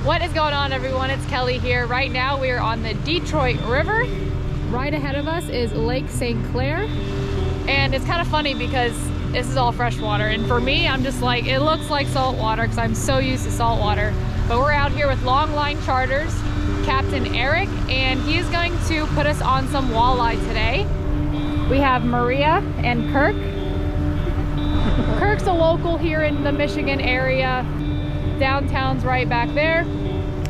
What is going on, everyone? It's Kelly here. Right now we are on the Detroit River. Right ahead of us is Lake St. Clair. And it's kind of funny because this is all fresh water. And for me, I'm just like, it looks like salt water because I'm so used to salt water. But we're out here with Long Line Charters, Captain Eric, and he is going to put us on some walleye today. We have Maria and Kirk. Kirk's a local here in the Michigan area. Downtown's right back there.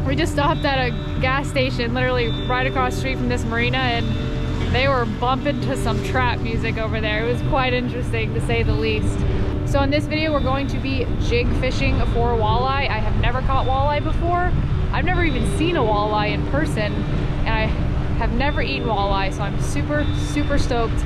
We just stopped at a gas station literally right across the street from this marina, and they were bumping to some trap music over there. It was quite interesting, to say the least. So in this video, we're going to be jig fishing for walleye. I have never caught walleye before. I've never even seen a walleye in person, and I have never eaten walleye, so I'm super stoked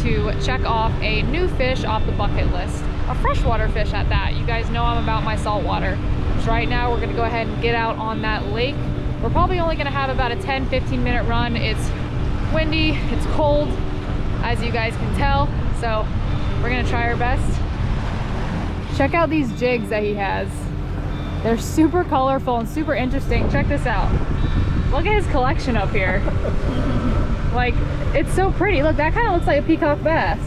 to check off a new fish off the bucket list. A freshwater fish at that. You guys know I'm about my saltwater. So right now we're gonna go ahead and get out on that lake. We're probably only gonna have about a 10-15 minute run. It's windy, it's cold, as you guys can tell. So we're gonna try our best. Check out these jigs that he has. They're super colorful and super interesting. Check this out. Look at his collection up here. Like, it's so pretty. Look, that kind of looks like a peacock bass.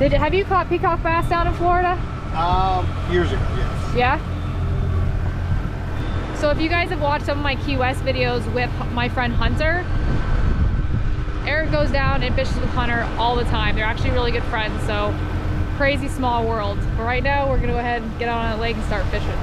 Have you caught peacock bass down in Florida? Years ago, yes. Yeah? So if you guys have watched some of my Key West videos with my friend Hunter, Eric goes down and fishes with Hunter all the time. They're actually really good friends, so crazy small world. But right now, we're gonna go ahead and get out on the lake and start fishing.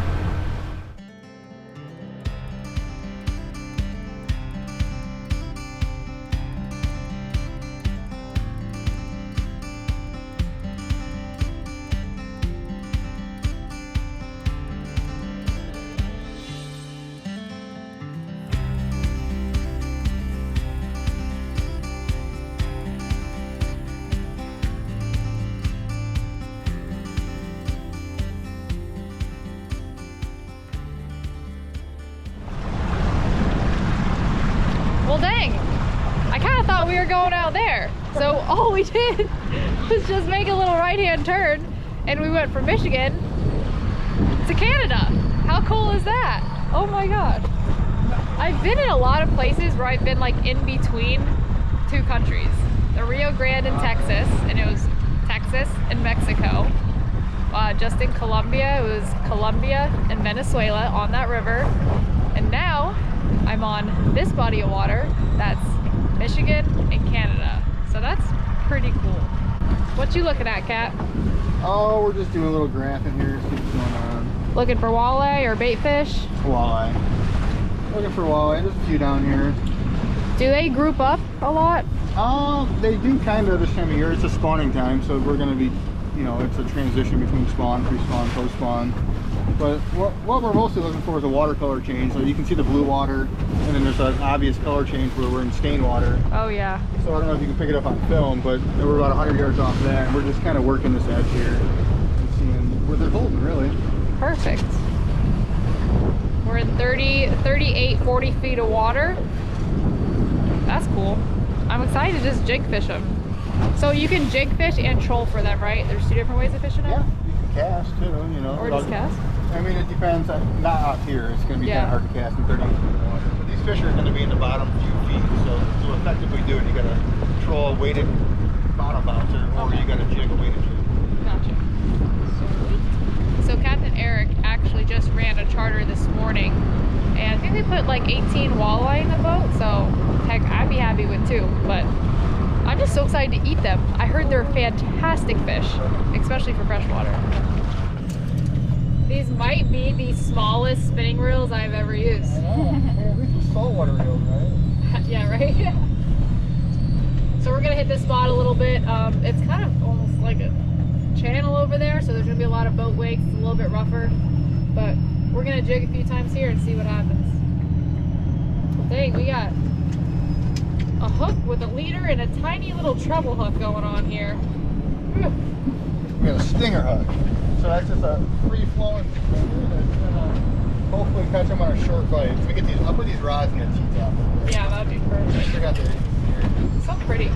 Well, dang, I kind of thought we were going out there. So all we did was just make a little right-hand turn, and we went from Michigan to Canada. How cool is that? Oh my God. I've been in a lot of places where I've been like in between two countries. The Rio Grande in Texas, and it was Texas and Mexico. Just in Colombia, it was Colombia and Venezuela on that river. And now I'm on this body of water that's Michigan and Canada. So that's pretty cool. What you looking at, Kat? Oh, we're just doing a little graphing here, see what's going on. Looking for walleye or bait fish? Walleye. Looking for walleye. There's a few down here. Do they group up a lot? They do kind of this time of year. It's a spawning time, so we're going to be, you know, it's a transition between spawn, pre-spawn, post-spawn. But what we're mostly looking for is a watercolor change. So you can see the blue water, and then there's an obvious color change where we're in stained water. Oh yeah. So I don't know if you can pick it up on film, but we're about 100 yards off that, and we're just kind of working this edge here and seeing where they're holding, really. Perfect. We're in 38, 40 feet of water. That's cool. I'm excited to just jig fish them. So you can jig fish and troll for them, right? There's two different ways of fishing them? Yeah, you can cast too, you know. Or just cast? I mean, it depends. Not out here. It's going to be kind of hard to cast in 38 feet of water. But these fish are going to be in the bottom few feet. So to effectively do it, you got to troll a weighted bottom bouncer, or you got to jig a weighted jig. Gotcha. Sweet. So Captain Eric actually just ran a charter this morning, and I think they put like 18 walleye in the boat. So heck, I'd be happy with 2, but I'm just so excited to eat them. I heard they're fantastic fish, especially for freshwater. These might be the smallest spinning reels I've ever used. I know. At least with saltwater reels, right? Yeah, right? So we're gonna hit this spot a little bit. It's kind of almost like a channel over there, so there's gonna be a lot of boat wakes. It's a little bit rougher, but we're gonna jig a few times here and see what happens. Dang, we got a hook with a leader and a tiny little treble hook going on here. Whew. We got a stinger hook. So that's just a free-flowing stinger that's gonna hopefully catch them on a short bite. We get these, I'll put these rods in the T-top. Yeah, that'd be perfect. Check out the here. So pretty.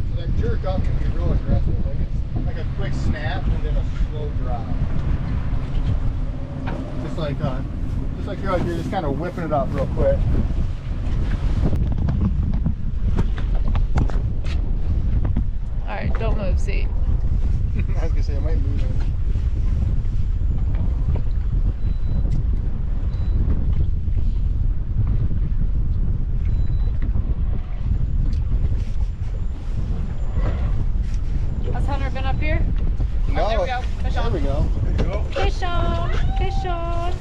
So that jerk up can be real aggressive. Like it's like a quick like you're just kind of whipping it up real quick. All right, don't move, see. I was gonna say I might move it. Has Hunter been up here? No. Oh, there we go. Fish on. There we go. Fish on. Fish on.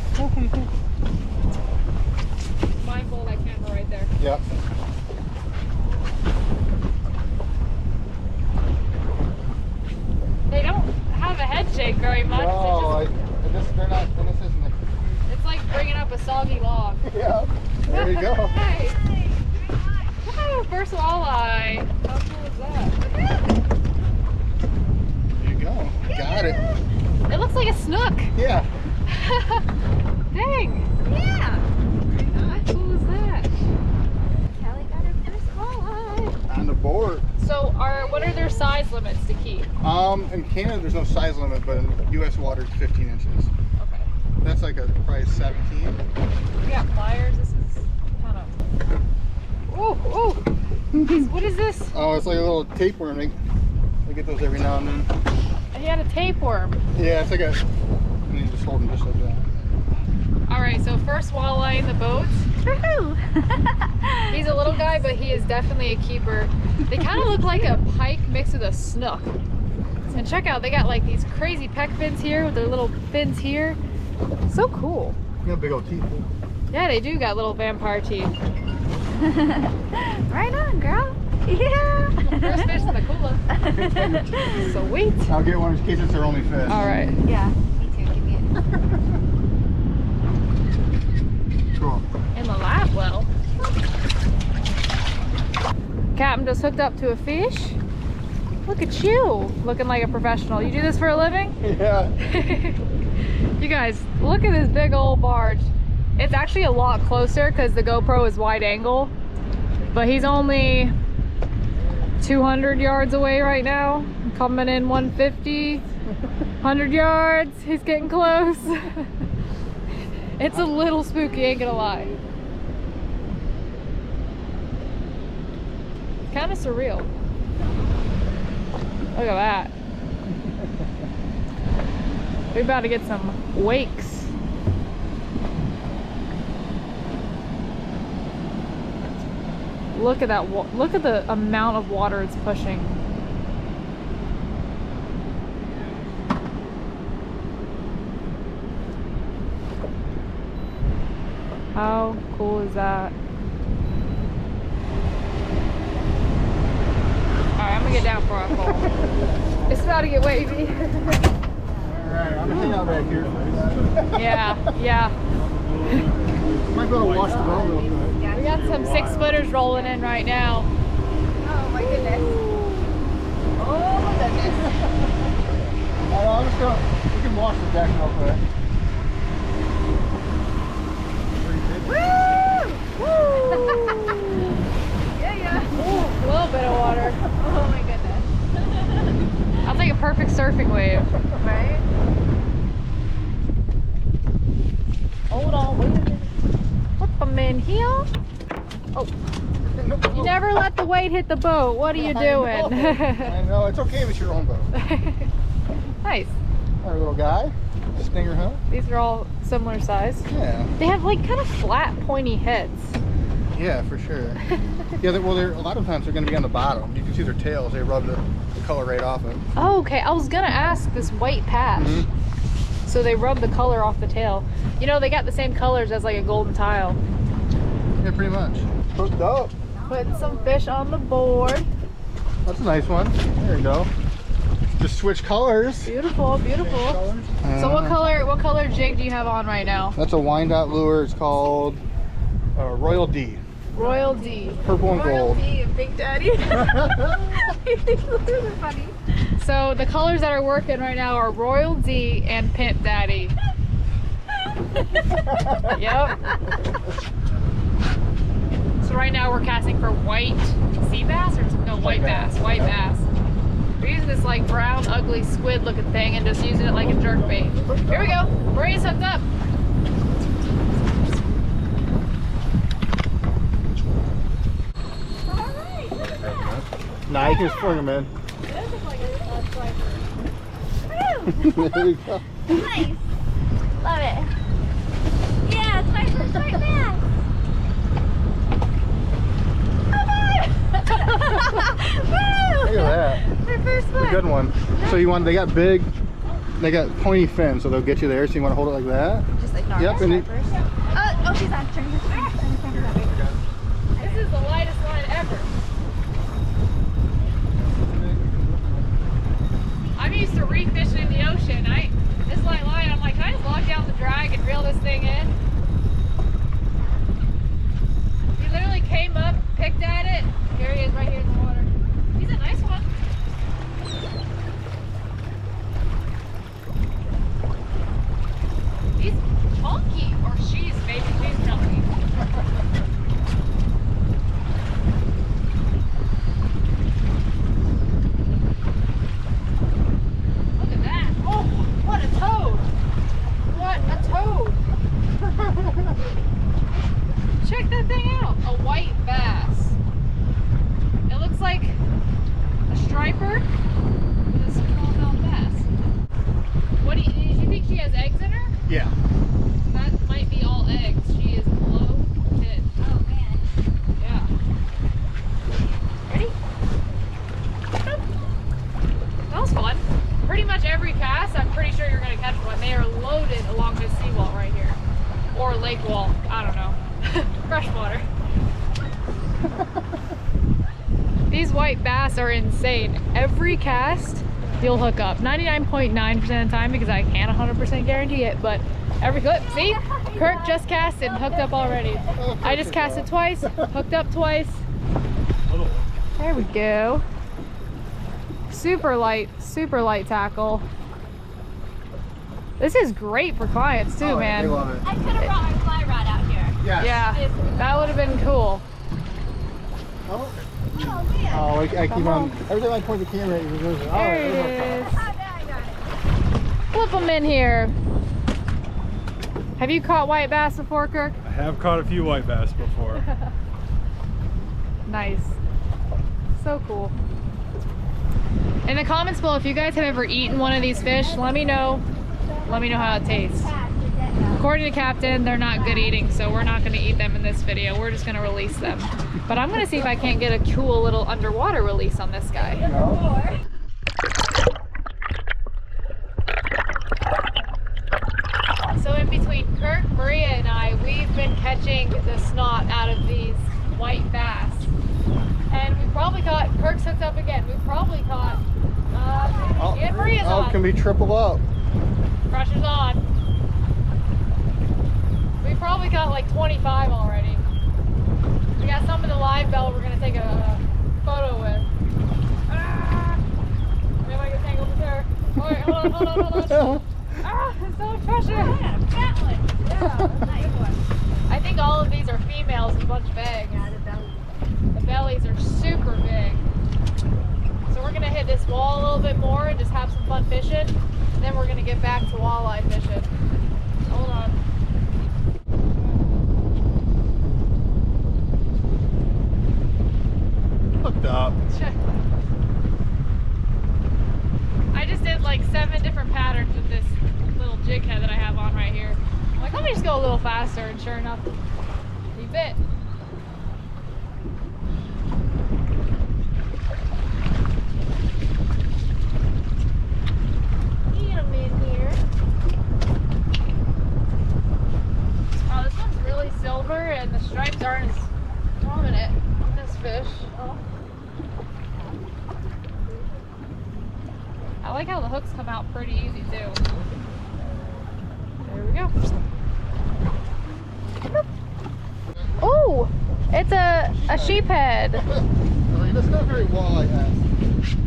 Mindful of that camera right there. Yep. They don't have a head shake very much. No, they're not. This isn't. It's like bringing up a soggy log. Yeah. There you go. Hey. Woo, first walleye. How cool is that? There you go. Got it. It looks like a snook. Yeah. Dang. Yeah. How cool is that? Kelly got her first walleye. On the board. So, what are their size limits to keep? In Canada, there's no size limit, but in U.S. waters, 15 inches. Okay. That's like a probably 17. We got pliers. This is kind of. Ooh, ooh. What is this? Oh, it's like a little tapeworm. They get those every now and then. He had a tapeworm. Yeah, it's like a. And you just hold them just like that. All right, so first walleye in the boat. Woohoo! He's a little guy, but he is definitely a keeper. They kind of look like a pike mixed with a snook. And check out, they got like these crazy pec fins here with their little fins here. So cool. You got big old teeth. Yeah, they do got little vampire teeth. Right on, girl. Yeah. First fish in the cooler. Sweet. I'll get one in case it's their only fish. All right. Yeah, me too. Give me it. Cool. In the lab well. Captain just hooked up to a fish. Look at you, looking like a professional. You do this for a living? Yeah. You guys, look at this big old barge. It's actually a lot closer because the GoPro is wide angle, but he's only 200 yards away right now. Coming in 150, 100 yards. He's getting close. It's a little spooky, ain't gonna lie. It's kind of surreal. Look at that. We're about to get some wakes. Look at that. Look at the amount of water it's pushing. How cool is that? Alright, I'm gonna get down for our fall. It's about to get wavy. Alright, I'm gonna hang out back here. Yeah, yeah. Might be able to watch the boat real quick. We got some 6-footers rolling in right now. Oh my goodness. Oh my goodness. I'm just gonna, we can watch the deck real quick. Woo! Woo! Yeah, yeah. Ooh, a little bit of water. Oh my goodness. I'll take a perfect surfing wave. Right? Hold on, wait a minute. Put them in here. Oh, you never let the weight hit the boat. What are you doing? I know, it's okay if it's your own boat. Nice. Our little guy, stinger hook. These are all similar size. Yeah. They have like kind of flat, pointy heads. Yeah, for sure. Yeah, well, they're, a lot of times they're going to be on the bottom. You can see their tails. They rub the color right off it. Oh, okay. I was gonna ask this white patch. So they rub the color off the tail. You know, they got the same colors as like a golden tile. Yeah, pretty much. Hooked up. Putting some fish on the board. That's a nice one. There you go. Just switch colors. Beautiful, beautiful. So what color jig do you have on right now? That's a wind-out lure. It's called Royal D. Royal D. Purple and gold. Royalty and Big Daddy. These lures are funny. So the colors that are working right now are Royal D and Pimp Daddy. Yep. So right now we're casting for white sea bass or no white bass. White bass. We're using this like brown ugly squid looking thing and just using it like a jerk bait. Here we go. Bray's hooked up. Nah, you can just fling them in. This is like a striper. There you go. Nice. Love it. Yeah, it's my first white bass. Look at that. My first A one. good one. So you want, they got big, they got pointy fins, so they'll get you there. So you want to hold it like that? Just like normal. Yep, and it, Oh, she's on. Turn this way. This is the lightest line ever. I'm used to reef fishing in the ocean. This light line, I'm like, can I just lock down the drag and reel this thing in? He literally came up, picked at it. Here he is right here in the water. He's a nice one. He's chunky, or she's maybe she's chunky. Look at that. Oh, what a toad. What a toad. Check that thing out. A white bass. It looks like a striper with a smallmouth bass. What do you think she has eggs in her? yeah. That might be all eggs. She is bloated. Oh, man. Yeah. Ready? That was fun. Pretty much every cast, I'm pretty sure you're going to catch one. They are loaded along this seawall right here. Or lake wall. I don't know. Freshwater. These white bass are insane. Every cast, you'll hook up. 99.9% of the time, because I can't 100% guarantee it, but every clip. See? Kirk just cast and hooked up already. I just casted twice, hooked up twice. There we go. Super light tackle. This is great for clients too, Oh, man. They love it. I could have brought my fly rod out here. Yes. Yeah, that would have been cool. Oh, Oh, man. oh I keep Come on. on. Every time I point the camera at you, it goes, oh, There it there's is. Oh, now I got it. Flip them in here. Have you caught white bass before, Kirk? I have caught a few white bass before. Nice. So cool. In the comments below, if you guys have ever eaten one of these fish, let me know. Let me know how it tastes. According to Captain, they're not good eating, so we're not going to eat them in this video. We're just going to release them. But I'm going to see if I can't get a cool little underwater release on this guy. So in between Kirk, Maria, and I, we've been catching the snot out of these white bass. And we probably caught, Kirk's hooked up again, we probably caught, and Maria's Oh, on. it can be triple up. Pressure's on. We probably got like 25 already. We got some of the live bell we're gonna take a photo with. Ah! Maybe I can tangle with her. Alright, hold on. Ah, it's so much pressure. Yeah, fat one. Yeah, nice one. I think all of these are females and a bunch of eggs. Yeah, the belly. The bellies are super big. So we're gonna hit this wall a little bit more and just have some fun fishing. And then we're gonna get back to walleye fishing. Hold on. Hooked up. I just did like 7 different patterns with this little jig head that I have on right here. I'm like, let me just go a little faster, and sure enough, he bit. Eat him in here. Oh, this one's really silver, and the stripes aren't as prominent on this fish. Oh. I like how the hooks come out pretty easy too. There we go. Oh, it's a sheephead. I mean, that's not very walleye-esque.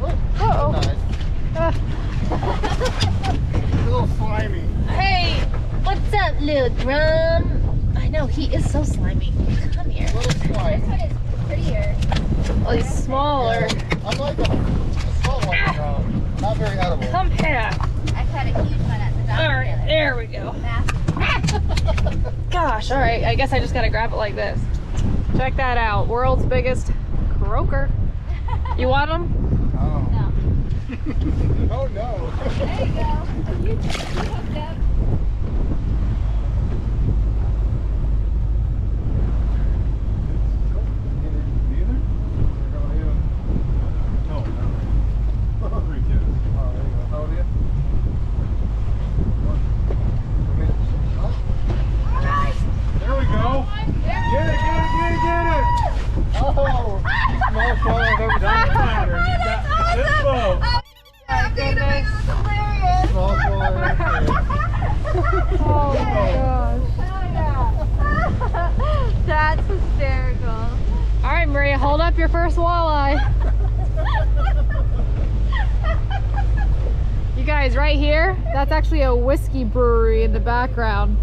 Oh, Uh-oh. nice. It's a little slimy. Hey, what's up, little drum? I know, he is so slimy. Come here. A little slimy. This one is prettier. Oh, he's smaller. I'm like a small one, not very edible. Come here. I caught a huge one at the dock. All right, there we go. Gosh, all right. I guess I just gotta grab it like this. Check that out. World's biggest croaker. You want them? Oh. No. Oh no. There you go. You hooked up. There we go. Get it, get it, get it, get it. Oh, small swallow I've ever done. This boat. Oh my goodness. Hilarious. Small swallow right there. Oh my gosh. That's hysterical. All right, Maria, hold up your first walleye. You guys, right here, that's actually a whiskey brewery in the background.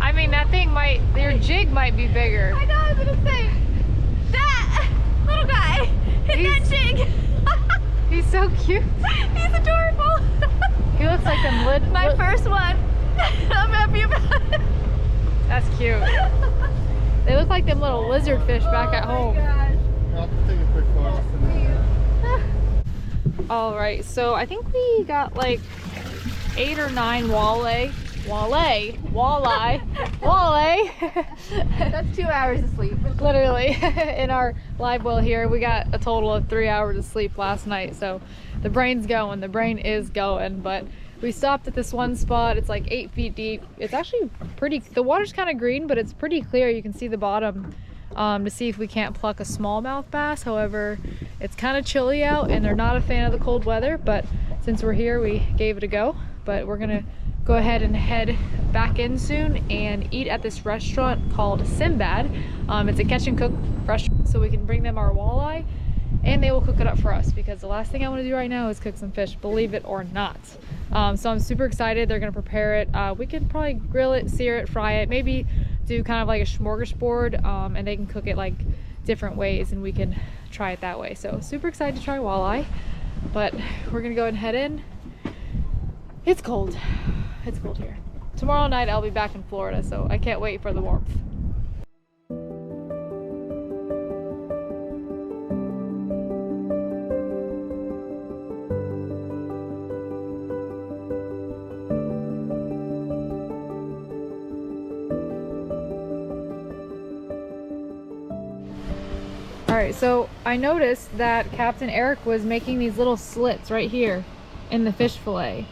I mean, that thing might, your jig might be bigger. I know, I was gonna say, that little guy hit that jig. He's so cute. He's adorable. He looks like them My first one. I'm happy about it. That's cute. They look like them little lizard fish back at home. Gosh. I'll take a quick photo. All right, so I think we got like 8 or 9 walleye. That's 2 hours of sleep. Literally in our live well here. We got a total of 3 hours of sleep last night, so the brain's going. The brain is going, but we stopped at this one spot. It's like 8 feet deep. It's actually pretty, the water's kind of green, but it's pretty clear. You can see the bottom to see if we can't pluck a smallmouth bass. However, it's kind of chilly out and they're not a fan of the cold weather, but since we're here, we gave it a go. But we're gonna go ahead and head back in soon and eat at this restaurant called Sinbad. It's a catch and cook restaurant, so we can bring them our walleye and they will cook it up for us, because the last thing I want to do right now is cook some fish, believe it or not. So I'm super excited. They're gonna prepare it. We could probably grill it, sear it, fry it, maybe do kind of like a smorgasbord, and they can cook it like different ways and we can try it that way. So super excited to try walleye, but we're gonna go ahead and head in. It's cold. It's cold here. Tomorrow night I'll be back in Florida, so I can't wait for the warmth. Alright, so I noticed that Captain Eric was making these little slits right here in the fish fillet.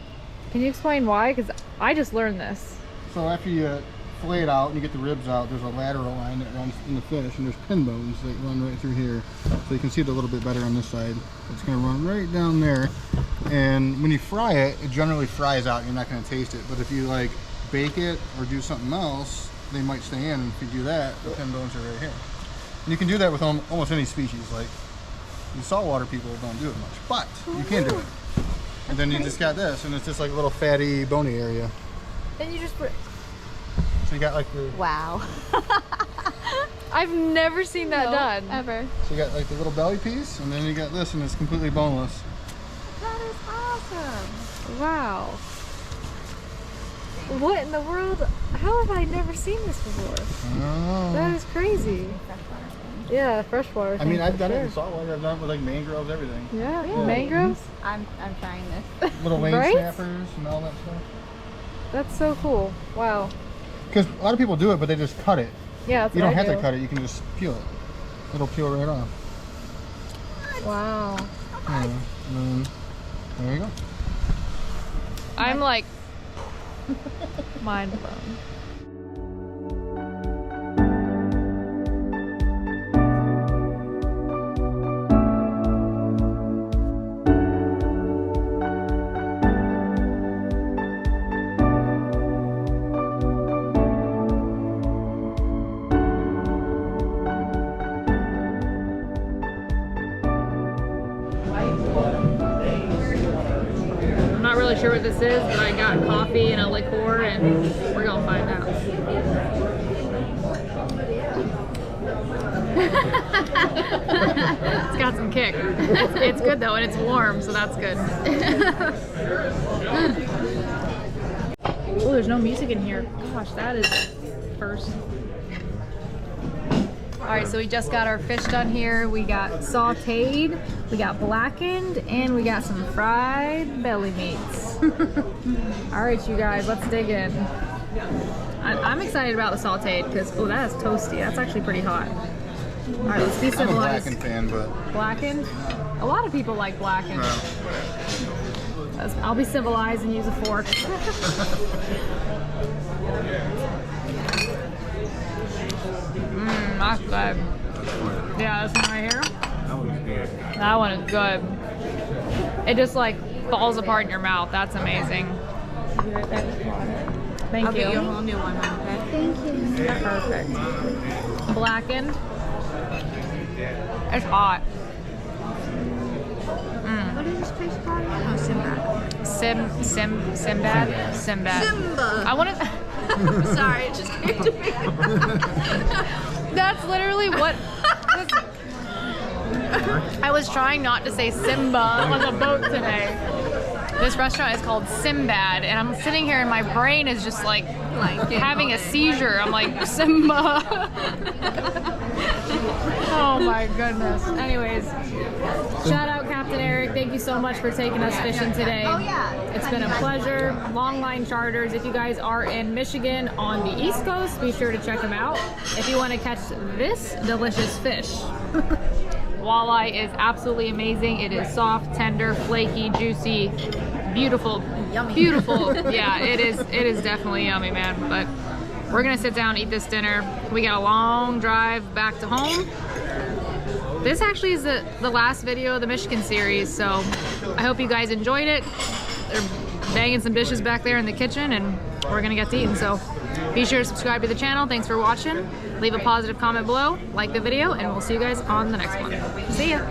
Can you explain why? Because I just learned this. So after you fillet it out and you get the ribs out, there's a lateral line that runs in the fish, and there's pin bones that run right through here. So you can see it a little bit better on this side. It's going to run right down there. And when you fry it, it generally fries out. You're not going to taste it. But if you like bake it or do something else, they might stay in. And if you do that, the pin bones are right here. And you can do that with almost any species. Like the saltwater people don't do it much, but you can do it. And then you just got this, and it's just like a little fatty, bony area. Then you just... So you got like the... Wow. I've never seen that done. Ever. So you got like the little belly piece, and then you got this, and it's completely boneless. That is awesome. Wow. What in the world? How have I never seen this before? Oh. That is crazy. Yeah, freshwater. I mean, I've done it in sure. saltwater. I've done it with like mangroves, everything. Yeah, Really? mangroves? I'm trying this. Little lane Right? snappers and all that stuff. That's so cool. Wow. Because a lot of people do it, but they just cut it. Yeah, that's You what don't I have do. to cut it. You can just peel it. It'll peel right off. Wow. Yeah. And then, there you go. I'm like mind blown. I'm not really sure what this is, but I got coffee and a liqueur, and we're gonna find out. It's got some kick. It's good though, and it's warm, so that's good. Oh, there's no music in here. Gosh, that is first. All right, so we just got our fish done here. We got sauteed, we got blackened, and we got some fried belly meats. All right, you guys, let's dig in. I'm excited about the sauteed because, oh, that is toasty. That's actually pretty hot. All right, let's be civilized. I'm a blackened fan, but... Blackened? A lot of people like blackened. I'll be civilized and use a fork. That's good. Yeah, this one right here. That one is good. It just like falls apart in your mouth. That's amazing. Thank I'll you. get you a whole new one, okay? Thank you. Perfect. Blackened. It's hot. What is this place called? Oh, Sinbad. Sinbad? Sinbad. Simba. I want to... Sorry, it just came to me. That's literally what... I was trying not to say Simba on the boat today. This restaurant is called Sinbad, and I'm sitting here and my brain is just like having a seizure. I'm like, Simba. Oh my goodness. Anyways, shout out Captain Eric. Thank you so much for taking us fishing today. Oh yeah. It's been a pleasure. Long line charters. If you guys are in Michigan on the East Coast, be sure to check them out. If you want to catch this delicious fish. Walleye is absolutely amazing. It is soft, tender, flaky, juicy, beautiful. Yummy. Beautiful. Yeah, it is definitely yummy, man. But we're gonna sit down, eat this dinner. We got a long drive back to home. This actually is the last video of the Michigan series, so I hope you guys enjoyed it. They're banging some dishes back there in the kitchen, and we're gonna get to eating. So be sure to subscribe to the channel. Thanks for watching. Leave a positive comment below, like the video, and we'll see you guys on the next one. See ya.